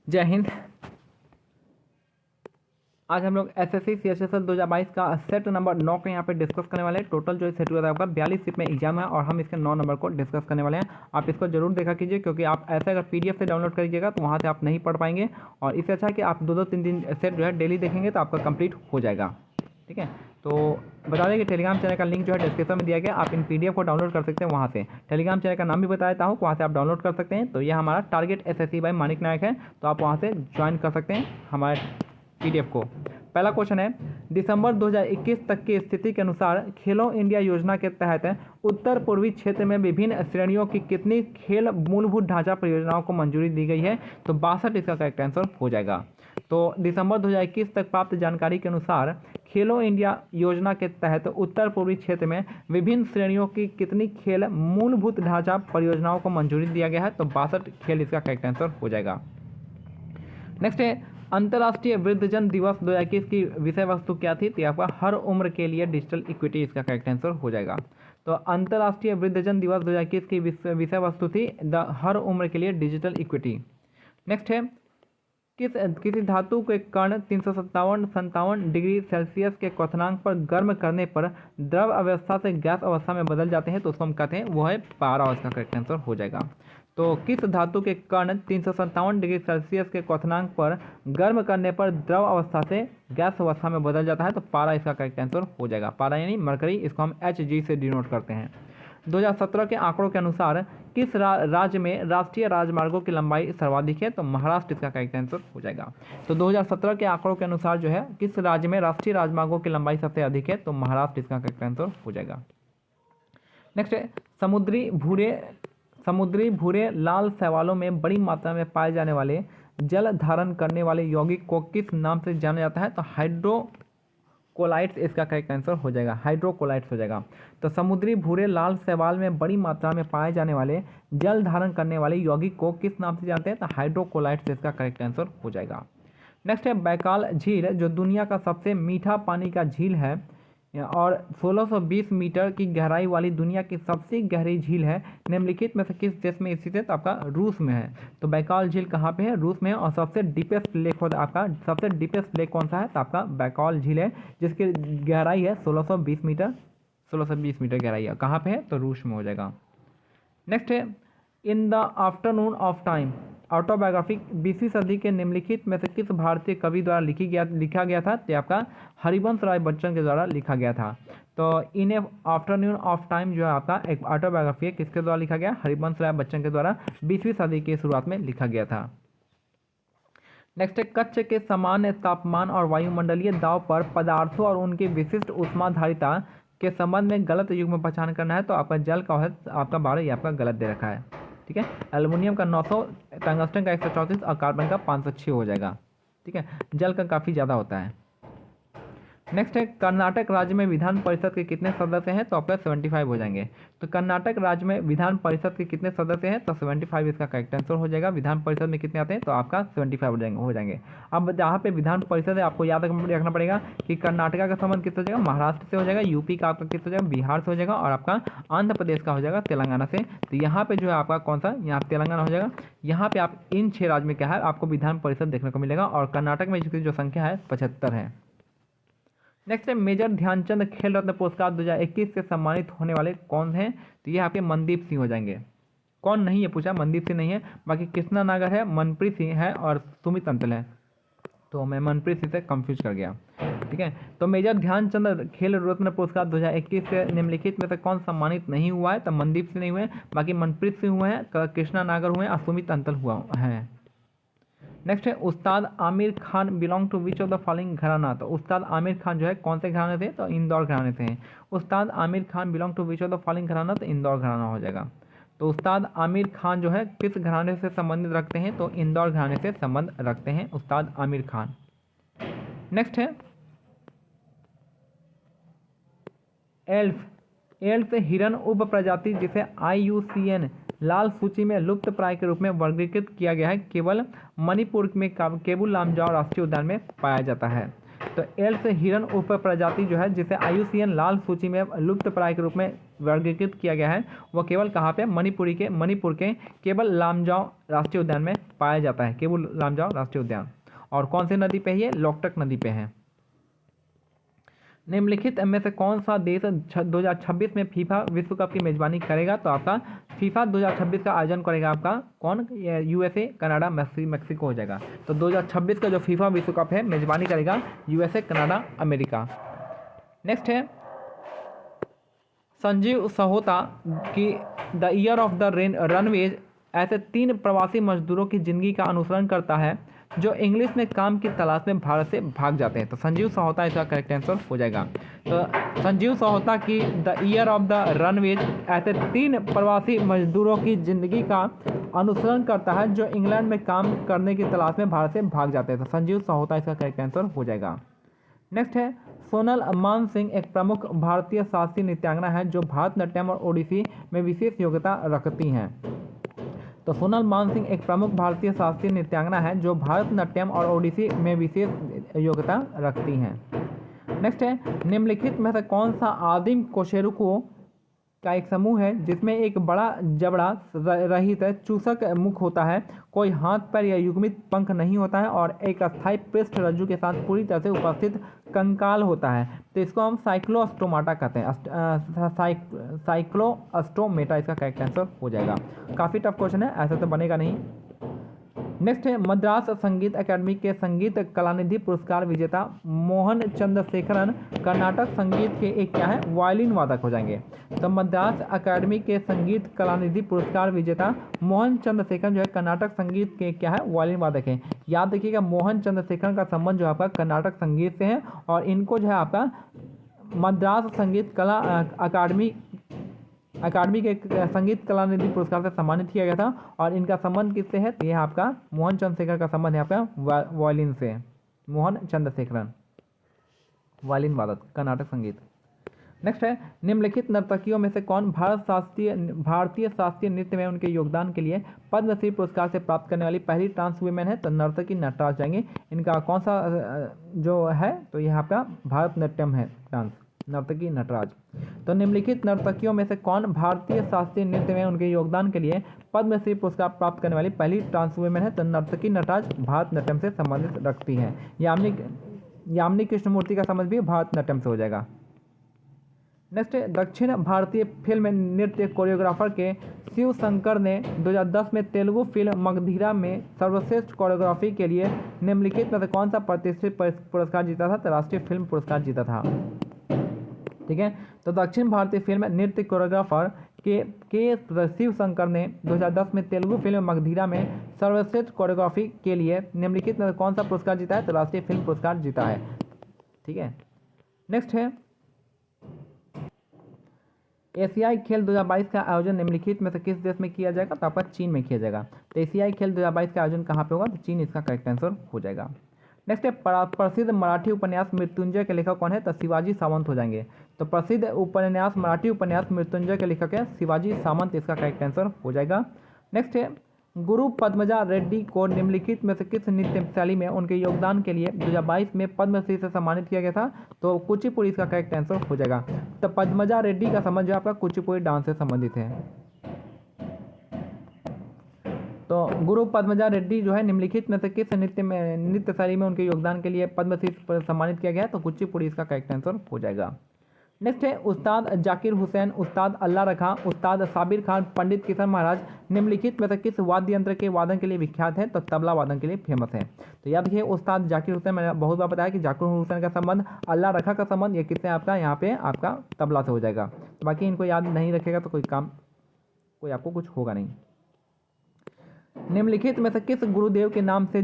जय हिंद। आज हम लोग एसएससी सीएचएसएल 2022 का सेट नंबर 9 का यहाँ पे डिस्कस करने वाले हैं। टोटल जो सेट हुआ था आपका 42 सीट में एग्जाम है और हम इसके 9 नंबर को डिस्कस करने वाले हैं। आप इसको जरूर देखा कीजिए, क्योंकि आप ऐसे अगर पीडीएफ से डाउनलोड करिएगा तो वहाँ से आप नहीं पढ़ पाएंगे, और इससे अच्छा है कि आप 2-2 3 सेट जो है डेली देखेंगे तो आपका कंप्लीट हो जाएगा। ठीक है, तो बता दें कि टेलीग्राम चैनल का लिंक जो है डिस्क्रिप्शन में दिया गया, आप इन पीडीएफ को डाउनलोड कर सकते हैं वहाँ से। टेलीग्राम चैनल का नाम भी बता देता हूँ, वहाँ से आप डाउनलोड कर सकते हैं। तो यह हमारा टारगेट एसएससी बाय मानिक नायक है, तो आप वहाँ से ज्वाइन कर सकते हैं हमारे पीडीएफ को। पहला क्वेश्चन है, दिसंबर 2021 तक की स्थिति के अनुसार खेलो इंडिया योजना के तहत उत्तर पूर्वी क्षेत्र में विभिन्न श्रेणियों की कितनी खेल मूलभूत ढांचा परियोजनाओं को मंजूरी दी गई है? तो 62 इसका करेक्ट आंसर हो जाएगा। तो दिसंबर 2021 तक प्राप्त जानकारी के अनुसार खेलो इंडिया योजना के तहत उत्तर पूर्वी क्षेत्र में विभिन्न श्रेणियों की कितनी खेल मूलभूत ढांचा परियोजनाओं को मंजूरी दिया गया है? तो 62 खेल इसका करेक्ट आंसर हो जाएगा। नेक्स्ट है, अंतर्राष्ट्रीय वृद्धजन दिवस 2021 की विषय वस्तु क्या थी? तो आपका हर उम्र के लिए डिजिटल इक्विटी इसका करेक्ट आंसर हो जाएगा। तो अंतर्राष्ट्रीय वृद्धजन दिवस 2021 की विषय वस्तु थी हर उम्र के लिए डिजिटल इक्विटी। नेक्स्ट है, किसी धातु के कण 357 डिग्री सेल्सियस के क्वथनांक पर गर्म करने पर द्रव अवस्था से गैस अवस्था में बदल जाते हैं, तो उसको हम कहते हैं वो है पारा। इसका करेक्ट आंसर हो जाएगा। तो किस धातु के कण 357 डिग्री सेल्सियस के क्वथनांक पर गर्म करने पर द्रव अवस्था से गैस अवस्था में बदल जाता है? तो पारा इसका करेक्ट आंसर हो जाएगा। पारा यानी मरकरी, इसको हम Hg से डिनोट करते हैं। 2017 के आंकड़ों के अनुसार किस राज्य में राष्ट्रीय राजमार्गों की लंबाई सर्वाधिक है? तो महाराष्ट्र इसका करेक्ट आंसर हो जाएगा। तो 2017 के आंकड़ों के अनुसार जो है किस राज्य में राष्ट्रीय राजमार्गों की लंबाई सबसे अधिक है? तो महाराष्ट्र इसका करेक्ट आंसर हो जाएगा। नेक्स्ट है, समुद्री भूरे लाल शैवालों में बड़ी मात्रा में पाए जाने वाले जल धारण करने वाले यौगिक को किस नाम से जाना जाता है? तो हाइड्रोकोलाइट्स इसका करेक्ट आंसर हो जाएगा। हाइड्रोकोलाइट्स हो जाएगा। तो समुद्री भूरे लाल शैवाल में बड़ी मात्रा में पाए जाने वाले जल धारण करने वाले यौगिक को किस नाम से जानते हैं? तो हाइड्रोकोलाइट्स इसका करेक्ट आंसर हो जाएगा। नेक्स्ट है, बैकाल झील जो दुनिया का सबसे मीठा पानी का झील है और 1620 मीटर की गहराई वाली दुनिया की सबसे गहरी झील है, निम्नलिखित में से किस देश में स्थित है? तो आपका रूस में है। तो बैकाल झील कहाँ पे है? रूस में है। और सबसे डीपेस्ट लेक होता है आपका, सबसे डीपेस्ट लेक कौन सा है? तो आपका बैकाल झील है, जिसकी गहराई है 1620 मीटर। 1620 मीटर गहराई है। कहाँ पे है? तो रूस में हो जाएगा। नेक्स्ट है, in the afternoon of time autobiography 20वीं सदी के निम्नलिखित में से किस भारतीय कवि द्वारा लिखा गया था? तो आपका हरिवंश राय बच्चन के द्वारा लिखा गया था। तो इन ए आफ्टरनून ऑफ टाइम जो है आपका एक ऑटोबायोग्राफी है, किसके द्वारा लिखा गया? हरिवंश राय बच्चन के द्वारा 20वीं सदी की शुरुआत में लिखा गया था। नेक्स्ट है, कच्छ के सामान्य तापमान और वायुमंडलीय दाब पर पदार्थों और उनकी विशिष्ट ऊष्माधारिता के संबंध में गलत युग्म पहचान करना है। तो आपका जल का है आपका 12, ये आपका गलत दे रखा है। ठीक है, एल्युमिनियम का 900, टंगस्टन का 134 और कार्बन का 506 हो जाएगा। ठीक है, जल का काफ़ी ज़्यादा होता है। नेक्स्ट है, कर्नाटक राज्य में विधान परिषद के कितने सदस्य हैं? तो आपका 75 हो जाएंगे। तो कर्नाटक राज्य में विधान परिषद के कितने सदस्य हैं? तो 75 इसका करेक्ट आंसर हो जाएगा। विधान परिषद में कितने आते हैं? तो आपका 75 हो जाएंगे। अब जहाँ पे विधान परिषद है आपको याद रखना पड़ेगा कि कर्नाटका का संबंध किससे हो जाएगा? महाराष्ट्र से हो जाएगा। यूपी का आपका किससे हो जाएगा? बिहार से हो जाएगा। और आपका आंध्र प्रदेश का हो जाएगा तेलंगाना से। तो यहाँ पे जो है आपका कौन सा? यहाँ तेलंगाना हो जाएगा। यहाँ पे आप इन 6 राज्य में क्या है आपको विधान परिषद देखने को मिलेगा, और कर्नाटक में जिसकी जो संख्या है 75 है। नेक्स्ट है, मेजर ध्यानचंद खेल रत्न पुरस्कार 2021 से सम्मानित होने वाले कौन हैं? तो ये आपके मनदीप सिंह हो जाएंगे। कौन नहीं, ये पूछा, मनदीप सिंह नहीं है। बाकी कृष्णा नागर है, मनप्रीत सिंह है और सुमित अंतल है। तो मैं मनप्रीत सिंह से कंफ्यूज कर गया। ठीक है, तो मेजर ध्यानचंद खेल रत्न पुरस्कार 2021 से निम्नलिखित में से कौन सम्मानित नहीं हुआ है? तो मनदीप सिंह नहीं हुए, बाकी मनप्रीत सिंह हुए हैं, कृष्णा नागर हुए और सुमित अंतल हुआ है। नेक्स्ट है, Ustad Aamir Khan belong to which of the following gharana? तो उस्ताद आमिर खान जो है कौन से घराने थे? तो इंदौर घराने से हैं। Ustad Aamir Khan belong to which of the following gharana? तो इंदौर घराना हो जाएगा। तो उस्ताद आमिर खान जो है किस घराने से संबंधित रखते हैं? तो इंदौर घराने से संबंध रखते हैं उस्ताद आमिर खान। नेक्स्ट है, एल्फ हिरन उप प्रजाति जिसे IUCN लाल सूची में लुप्त प्राय के रूप में वर्गीकृत किया गया है, केवल मणिपुर में केबुल लामजाओ राष्ट्रीय उद्यान में पाया जाता है। तो एल्स हिरन उप प्रजाति जो है जिसे IUCN लाल सूची में लुप्तप्राय के रूप में वर्गीकृत किया गया है, वो केवल कहाँ पे, मणिपुर के केवल लामजाओ राष्ट्रीय उद्यान में पाया जाता है, केवल लामजाओ राष्ट्रीय उद्यान। और कौन सी नदी पे है ये, लोकटक नदी पे है। निम्नलिखित में से कौन सा देश 2026 में फीफा विश्व कप की मेजबानी करेगा, तो आपका फीफा 2026 का आयोजन करेगा आपका कौन, USA, कनाडा, मैक्सिको हो जाएगा। तो 2026 का जो फीफा विश्व कप है मेजबानी करेगा USA, कनाडा, अमेरिका। नेक्स्ट है संजीव सहोता की the year of the runways ऐसे 3 प्रवासी मजदूरों की जिंदगी का अनुसरण करता है जो इंग्लिश में काम की तलाश में भारत से भाग जाते हैं। तो संजीव सहोता इसका करेक्ट आंसर हो जाएगा। तो संजीव सहोता की the year of the runways ऐसे 3 प्रवासी मजदूरों की जिंदगी का अनुसरण करता है जो इंग्लैंड में काम करने की तलाश में भारत से भाग जाते हैं। तो संजीव सहोता इसका करेक्ट आंसर हो जाएगा। नेक्स्ट है सोनल मानसिंह एक प्रमुख भारतीय शास्त्रीय नृत्यांगना है जो भारतनाट्यम और ओडिसी में विशेष योग्यता रखती हैं। तो सोनल मानसिंह एक प्रमुख भारतीय शास्त्रीय नृत्यांगना है जो भारतनाट्यम और ओडिसी में विशेष योग्यता रखती हैं। नेक्स्ट है निम्नलिखित में से कौन सा आदिम कोशेरुको का एक समूह है जिसमें एक बड़ा जबड़ा रहित चूसक मुख होता है, कोई हाथ पैर या युग्मित पंख नहीं होता है और एक अस्थायी पृष्ठ रज्जु के साथ पूरी तरह से उपस्थित कंकाल होता है। तो इसको हम साइक्लोस्टोमाटा कहते हैं, साइक्लोस्टोमेटा इसका करेक्ट आंसर हो जाएगा। काफ़ी टफ क्वेश्चन है, ऐसा तो बनेगा नहीं। नेक्स्ट है मद्रास संगीत अकादमी के संगीत कलानिधि पुरस्कार विजेता मोहन चंद्रशेखरन कर्नाटक संगीत के एक क्या है, वायलिन वादक हो जाएंगे। तो मद्रास अकादमी के संगीत कलानिधि पुरस्कार विजेता मोहन चंद्रशेखरन जो है कर्नाटक संगीत के क्या है, वायलिन वादक है। याद रखिएगा मोहन चंद्रशेखरन का संबंध जो आपका कर्नाटक संगीत से है और इनको जो है आपका मद्रास संगीत कला अकादमी के संगीत कलानिधि पुरस्कार से सम्मानित किया गया था और इनका संबंध किससे है, तो यह आपका मोहन चंद्रशेखर का संबंध है आपका वायलिन से। मोहन चंद्रशेखरन वायलिन वादक कर्नाटक संगीत। नेक्स्ट है निम्नलिखित नर्तकियों में से कौन भारतीय शास्त्रीय नृत्य में उनके योगदान के लिए पद्मश्री पुरस्कार से प्राप्त करने वाली पहली ट्रांस वुमेन है, तो नर्तकी नटराज जाएंगे। इनका कौन सा जो है, तो यह आपका भारतनाट्यम है डांस, नर्तकी नटराज। तो निम्नलिखित नर्तकियों में से कौन भारतीय शास्त्रीय नृत्य में उनके योगदान के लिए पद्मश्री पुरस्कार प्राप्त करने वाली पहली ट्रांस वुमेन है, तो नर्तकी नटराज भारतनाट्यम से संबंधित रखती है। यामिनी कृष्णमूर्ति का संबंध भी भारतनाट्यम से हो जाएगा। नेक्स्ट दक्षिण भारतीय फिल्म नृत्य कोरियोग्राफर के शिव शंकर ने 2010 में तेलुगु फिल्म मगधीरा में सर्वश्रेष्ठ कोरियोग्राफी के लिए निम्नलिखित में से कौन सा प्रतिष्ठित पुरस्कार जीता था, तो राष्ट्रीय फिल्म पुरस्कार जीता था। ठीक है, तो दक्षिण भारतीय फिल्म नृत्य कोरियोग्राफर के शिव शंकर ने 2010 में तेलुगु फिल्म मगधीरा में सर्वश्रेष्ठ कोरियोग्राफी के लिए निम्नलिखित में कौन सा पुरस्कार जीता है, तो राष्ट्रीय फिल्म पुरस्कार जीता है। ठीक है, नेक्स्ट है एशियाई खेल 2022 का आयोजन निम्नलिखित में से किस देश में किया जाएगा, तो आपका चीन में किया जाएगा। तो एशियाई खेल 2022 का आयोजन कहाँ पे होगा, तो चीन इसका करेक्ट आंसर हो जाएगा। नेक्स्ट है प्रसिद्ध मराठी उपन्यास मृत्युंजय के लेखक कौन है, तो शिवाजी सावंत हो जाएंगे। तो प्रसिद्ध उपन्यास मराठी उपन्यास मृत्युंजय के लेखक है शिवाजी सावंत, इसका करेक्ट आंसर हो जाएगा। नेक्स्ट है गुरु पद्मजा रेड्डी को निम्नलिखित में से किस नृत्य शैली में उनके योगदान के लिए 2022 में पद्मश्री से सम्मानित किया गया था, तो कुचिपुड़ी इसका करेक्ट आंसर हो जाएगा। तो पद्मजा रेड्डी का संबंध जो आपका कुचिपुड़ी डांस से संबंधित है। तो गुरु पद्मजा रेड्डी जो है निम्नलिखित में से किस नृत्य शैली में उनके योगदान के लिए पद्मश्री पर सम्मानित किया गया है, तो कुचिपुड़ी इसका करेक्ट आंसर हो जाएगा। नेक्स्ट है उस्ताद जाकिर हुसैन, उस्ताद अल्लाह रखा, उस्ताद साबिर खान, पंडित किशन महाराज निम्नलिखित में से किस वाद्य यंत्र के वादन के लिए विख्यात है, तो तबला वादन के लिए फेमस है। तो याद रखिए उस्ताद जाकिर हुसैन, मैंने बहुत बार बताया कि जाकिर हुसैन का संबंध अल्लाह रखा का संबंध ये किससे आपका, यहाँ पे आपका तबला से हो जाएगा। बाकी इनको याद नहीं रखेगा तो कोई आपको कुछ होगा नहीं। निम्नलिखित में से किस गुरुदेव के नाम से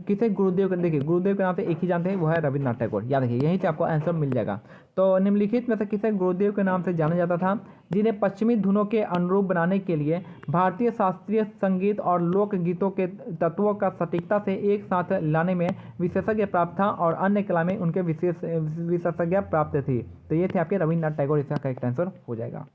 किसे गुरुदेव के, देखिए गुरुदेव के नाम से एक ही जानते हैं, वो है रविन्द्रनाथ टैगोर। याद रखिए यहीं से आपको आंसर मिल जाएगा। तो निम्नलिखित में से किसे गुरुदेव के नाम से जाना जाता था, जिन्हें पश्चिमी धुनों के अनुरूप बनाने के लिए भारतीय शास्त्रीय संगीत और लोक गीतों के तत्वों का सटीकता से एक साथ लाने में विशेषज्ञ प्राप्त था और अन्य कला में उनके विशेषज्ञ प्राप्त थी। तो ये थे आपके रविन्द्रनाथ टैगोर, इसका करेक्ट आंसर हो जाएगा।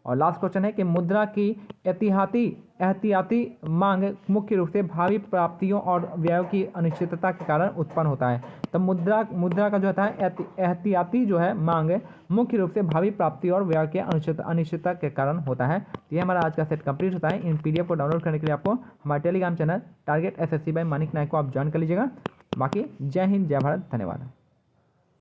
और लास्ट क्वेश्चन है कि मुद्रा की एहतियाती मांग मुख्य रूप से भावी प्राप्तियों और व्ययों की अनिश्चितता के कारण उत्पन्न होता है। तो मुद्रा का जो होता है एहतियाती जो है मांग मुख्य रूप से भावी प्राप्ति और व्यय के अनिश्चितता के कारण होता है। तो ये हमारा आज का सेट कंप्लीट होता है। इन पीडीएफ को डाउनलोड करने के लिए आपको हमारे Telegram channel target SSC by Manik Nayak को आप ज्वाइन कर लीजिएगा। बाकी जय हिंद, जय भारत, धन्यवाद।